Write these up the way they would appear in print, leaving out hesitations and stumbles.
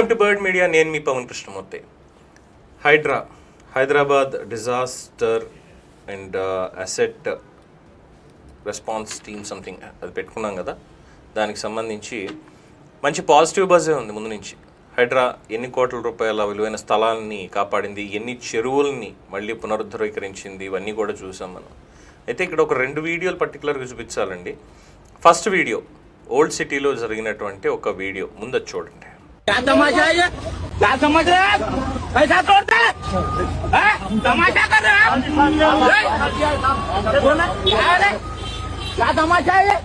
Welcome to Bird Media. నేను మీ Pavan Krishnamurthy. Hyderabad disaster and asset response team something అది పెట్టుకున్నాం కదా, దానికి సంబంధించి మంచి పాజిటివ్ బజే ఉంది. ముందు నుంచి హైడ్రా ఎన్ని కోట్ల రూపాయల విలువైన స్థలాన్ని కాపాడింది, ఎన్ని చెరువుల్ని మళ్ళీ పునరుద్ధరీకరించింది, ఇవన్నీ కూడా చూసాం మనం. అయితే ఇక్కడ ఒక 2 వీడియోలు పర్టికులర్గా చూపించాలండి. ఫస్ట్ వీడియో ఓల్డ్ సిటీలో జరిగినటువంటి ఒక వీడియో, ముందు చూడండి. क्या तमाशा है? क्या समझ रहे हैं? पैसा तोड़ते हैं? तमाशा कर रहे हैं? क्या तमाशा है?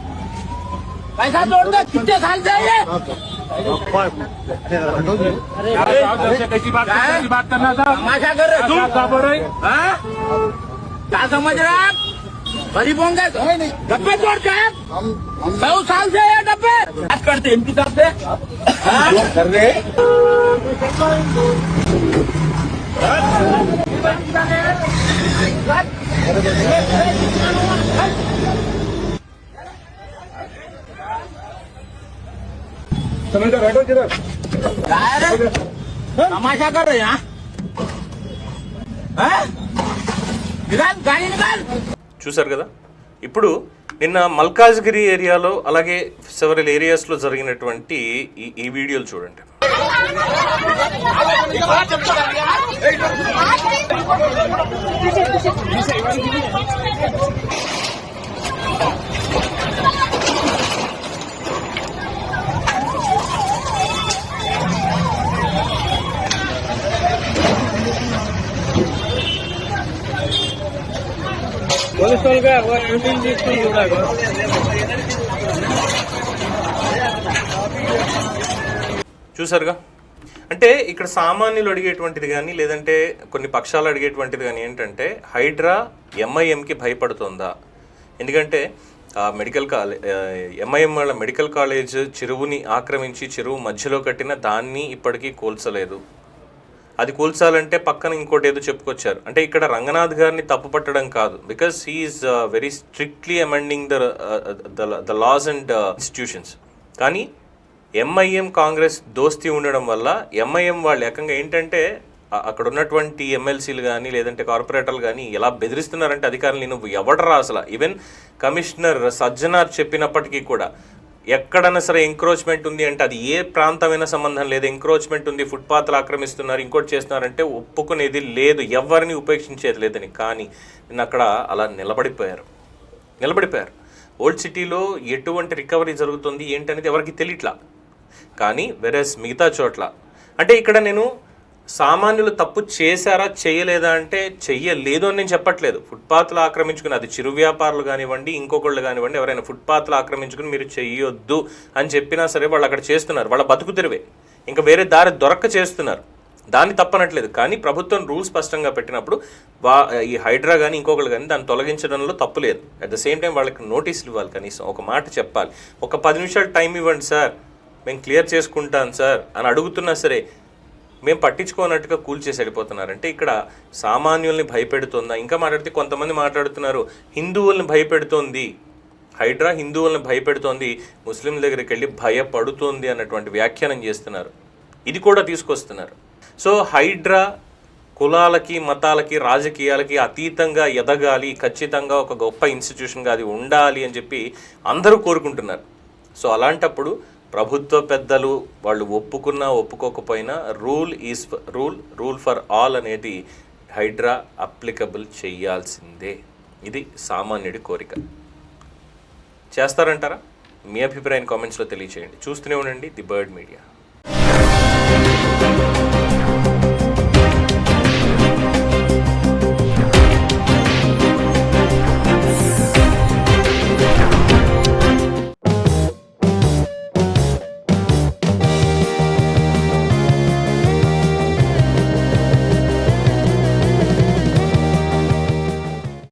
पैसा तोड़ते कितने साल से ये? कैसी बात करना था? तमाशा कर रहे तुम? क्या समझ रहे हैं आप? गरीब होंगे डब्बे तोड़ते हैं 100 साल से ये डब्बे बात करते एमपी साहब से कर रहे बैठो किधर तमाशा कर रहे हैं? निकाल गाड़ी निकाल. చూసారు కదా. ఇప్పుడు నిన్న మల్కాజ్గిరి ఏరియాలో అలాగే సెవరల్ ఏరియాస్లో జరిగినటువంటి ఈ వీడియోలు చూడండి. చూసారుగా. అంటే ఇక్కడ సామాన్యులు అడిగేటువంటిది కానీ లేదంటే కొన్ని పక్షాలు అడిగేటువంటిది కానీ ఏంటంటే హైడ్రా ఎంఐఎంకి భయపడుతుందా? ఎందుకంటే ఎంఐఎం వాళ్ళ మెడికల్ కాలేజ్ చెరువుని ఆక్రమించి చెరువు మధ్యలో కట్టిన దాన్ని ఇప్పటికీ కూల్చలేదు. అది కూల్చాలంటే పక్కన ఇంకోటి ఏదో చెప్పుకొచ్చారు. అంటే ఇక్కడ రంగనాథ్ గారిని తప్పు పట్టడం కాదు, because he's very strictly amending the laws and institutions. కానీ ఎంఐఎం కాంగ్రెస్ దోస్తీ ఉండడం వల్ల ఎంఐఎం వాళ్ళు ఏకంగా ఏంటంటే అక్కడ ఉన్నటువంటి ఎమ్మెల్సీలు కానీ లేదంటే కార్పొరేటర్లు కానీ ఎలా బెదిరిస్తున్నారంటే అధికారులు, నువ్వు ఎవడరా అసలు. ఈవెన్ కమిషనర్ సజ్జనార్ చెప్పినప్పటికీ కూడా ఎక్కడైనా సరే ఎంక్రోచ్మెంట్ ఉంది అంటే అది ఏ ప్రాంతమైన సంబంధం లేదు, ఎంక్రోచ్మెంట్ ఉంది, ఫుట్పాత్లు ఆక్రమిస్తున్నారు, ఇంకోటి చేస్తున్నారంటే ఒప్పుకునేది లేదు, ఎవరిని ఉపేక్షించేది లేదని. కానీ నిన్న అక్కడ అలా నిలబడిపోయారు. ఓల్డ్ సిటీలో ఎటువంటి రికవరీ జరుగుతుంది ఏంటనేది ఎవరికి తెలియట్లా. కానీ వెరస్ మిగతా చోట్ల అంటే ఇక్కడ నేను సామాన్యులు తప్పు చేశారా చేయలేదా అంటే చెయ్యలేదు అని నేను చెప్పట్లేదు. ఫుట్పాత్లు ఆక్రమించుకుని అది చిరు వ్యాపారులు కానివ్వండి ఇంకొకళ్ళు కానివ్వండి ఎవరైనా ఫుట్పాత్లు ఆక్రమించుకుని మీరు చెయ్యొద్దు అని చెప్పినా సరే వాళ్ళు అక్కడ చేస్తున్నారు, వాళ్ళ బతుకు తెరువే, ఇంకా వేరే దారి దొరక్క చేస్తున్నారు, దాన్ని తప్పనట్లేదు. కానీ ప్రభుత్వం రూల్స్ స్పష్టంగా పెట్టినప్పుడు ఈ హైడ్రా కానీ ఇంకొకళ్ళు కానీ దాన్ని తొలగించడంలో తప్పు లేదు. అట్ ద సేమ్ టైం వాళ్ళకి నోటీసులు ఇవ్వాలి, కనీసం ఒక మాట చెప్పాలి. ఒక 10 నిమిషాలు టైం ఇవ్వండి సార్, మేము క్లియర్ చేసుకుంటాను సార్ అని అడుగుతున్నా సరే మేము పట్టించుకోనట్టుగా కూల్చేసి వెళ్ళిపోతున్నారంటే ఇక్కడ సామాన్యుల్ని భయపెడుతుందా? ఇంకా మాట్లాడితే కొంతమంది మాట్లాడుతున్నారు హిందువుల్ని భయపెడుతోంది, హైడ్రా హిందువుల్ని భయపెడుతోంది, ముస్లింల దగ్గరికి వెళ్ళి భయపడుతోంది అన్నటువంటి వ్యాఖ్యానం చేస్తున్నారు. ఇది కూడా తీసుకొస్తున్నారు. సో హైడ్రా కులాలకి మతాలకి రాజకీయాలకి అతీతంగా ఎదగాలి, ఖచ్చితంగా ఒక గొప్ప ఇన్స్టిట్యూషన్గా అది ఉండాలి అని చెప్పి అందరూ కోరుకుంటున్నారు. సో అలాంటప్పుడు ప్రభుత్వ పెద్దలు వాళ్ళు ఒప్పుకున్నా ఒప్పుకోకపోయినా రూల్ ఫర్ ఆల్ అనేది హైడ్రా అప్లికబుల్ చేయాల్సిందే. ఇది సామాన్యుడి కోరిక. చేస్తారంటారా? మీ అభిప్రాయం కామెంట్స్లో తెలియచేయండి. చూస్తూనే ఉండండి ది బర్డ్ మీడియా.